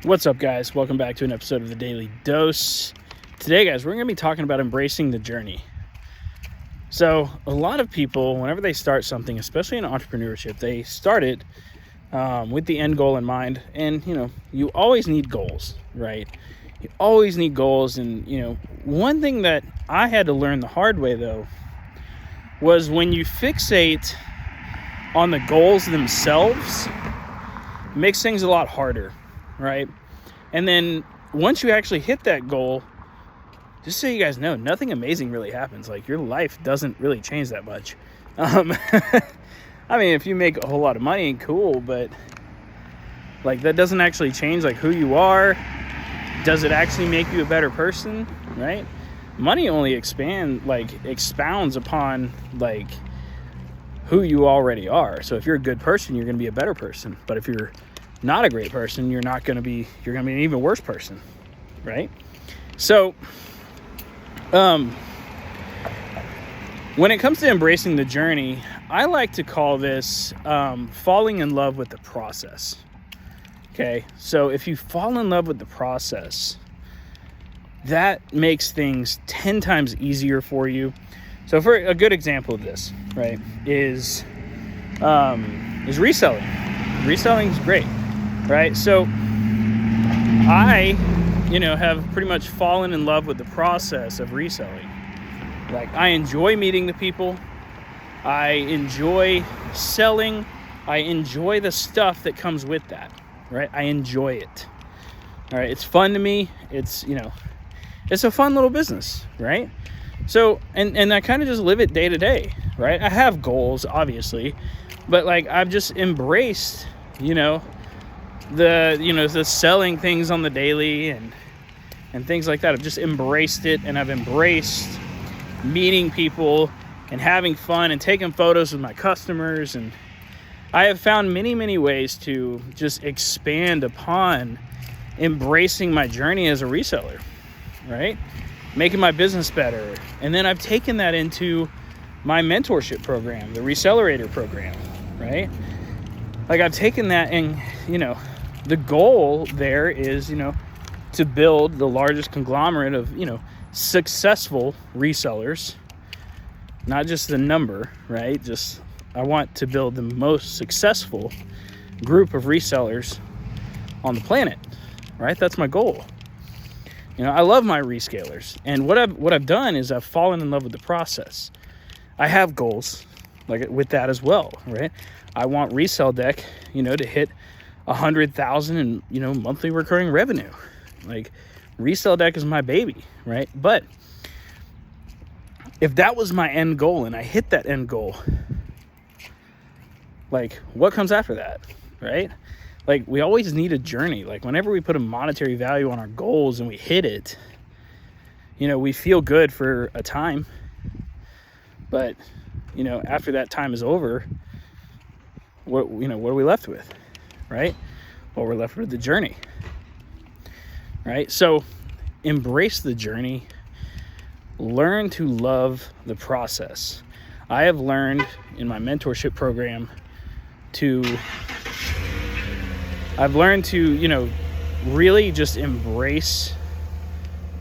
What's up, guys? Welcome back to an episode of the Daily Dose. Today, guys, we're going to be talking about embracing the journey. So a lot of people, whenever they start something, especially in entrepreneurship, they start it with the end goal in mind. And, you always need goals, right? You always need goals. And, one thing that I had to learn the hard way, though, was when you fixate on the goals themselves, it makes things a lot harder, right? And then once you actually hit that goal, just so you guys know, nothing amazing really happens. Like, your life doesn't really change that much. I mean, if you make a whole lot of money, cool, but like, that doesn't actually change like who you are. Does it actually make you a better person, right? Money only expounds upon like who you already are. So if you're a good person, you're going to be a better person. But if you're not a great person, you're going to be an even worse person, right? So when it comes to embracing the journey, I like to call this falling in love with the process. Okay, so if you fall in love with the process, that makes things 10 times easier for you. So for a good example of this, right, is reselling. Reselling is great, right? So I, have pretty much fallen in love with the process of reselling. Like, I enjoy meeting the people. I enjoy selling. I enjoy the stuff that comes with that, right? I enjoy it. All right, it's fun to me. It's, it's a fun little business, right? So, and I kind of just live it day to day, right? I have goals, obviously, but like, I've just embraced, the selling things on the daily and things like that. I've just embraced it, and I've embraced meeting people and having fun and taking photos with my customers. And I have found many, many ways to just expand upon embracing my journey as a reseller, right? Making my business better. And then I've taken that into my mentorship program, the Recelerator program, right? Like, I've taken that, and, the goal there is, to build the largest conglomerate of, successful resellers, not just the number, right? Just, I want to build the most successful group of resellers on the planet, right? That's my goal. I love my rescalers, and what I've done is I've fallen in love with the process. I have goals like with that as well, right? I want Resell Deck, to hit 100,000 in monthly recurring revenue. Like, Resell Deck is my baby, right? But if that was my end goal and I hit that end goal, like, what comes after that, right? Like, we always need a journey. Like, whenever we put a monetary value on our goals and we hit it, we feel good for a time. But, after that time is over, what are we left with, right? Well, we're left with the journey, right? So embrace the journey. Learn to love the process. I have learned in my mentorship program to really just embrace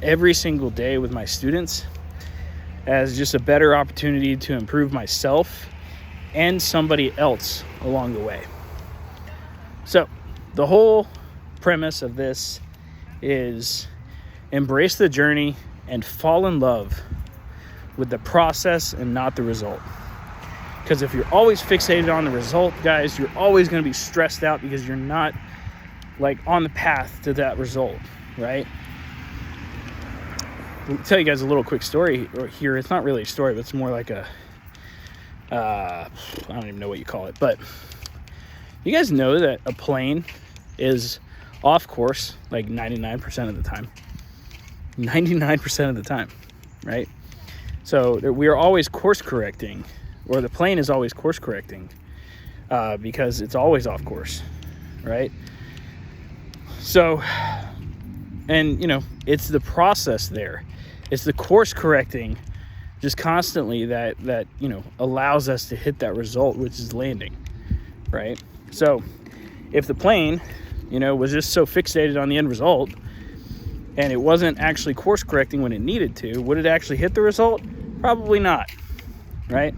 every single day with my students as just a better opportunity to improve myself and somebody else along the way. So the whole premise of this is embrace the journey and fall in love with the process and not the result. Because if you're always fixated on the result, guys, you're always going to be stressed out because you're not like on the path to that result, right? I'll tell you guys a little quick story here. It's not really a story, but it's more like I don't even know what you call it. But you guys know that a plane is off course like 99% of the time. 99% of the time, right? So we are always course correcting, or the plane is always course correcting because it's always off course, right? So, and it's the process there. It's the course correcting just constantly that allows us to hit that result, which is landing, right? So if the plane was just so fixated on the end result, and it wasn't actually course correcting when it needed to, would it actually hit the result? Probably not, right?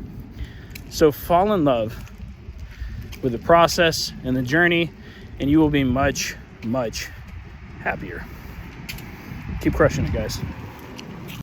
So fall in love with the process and the journey, and you will be much, much happier. Keep crushing it, guys.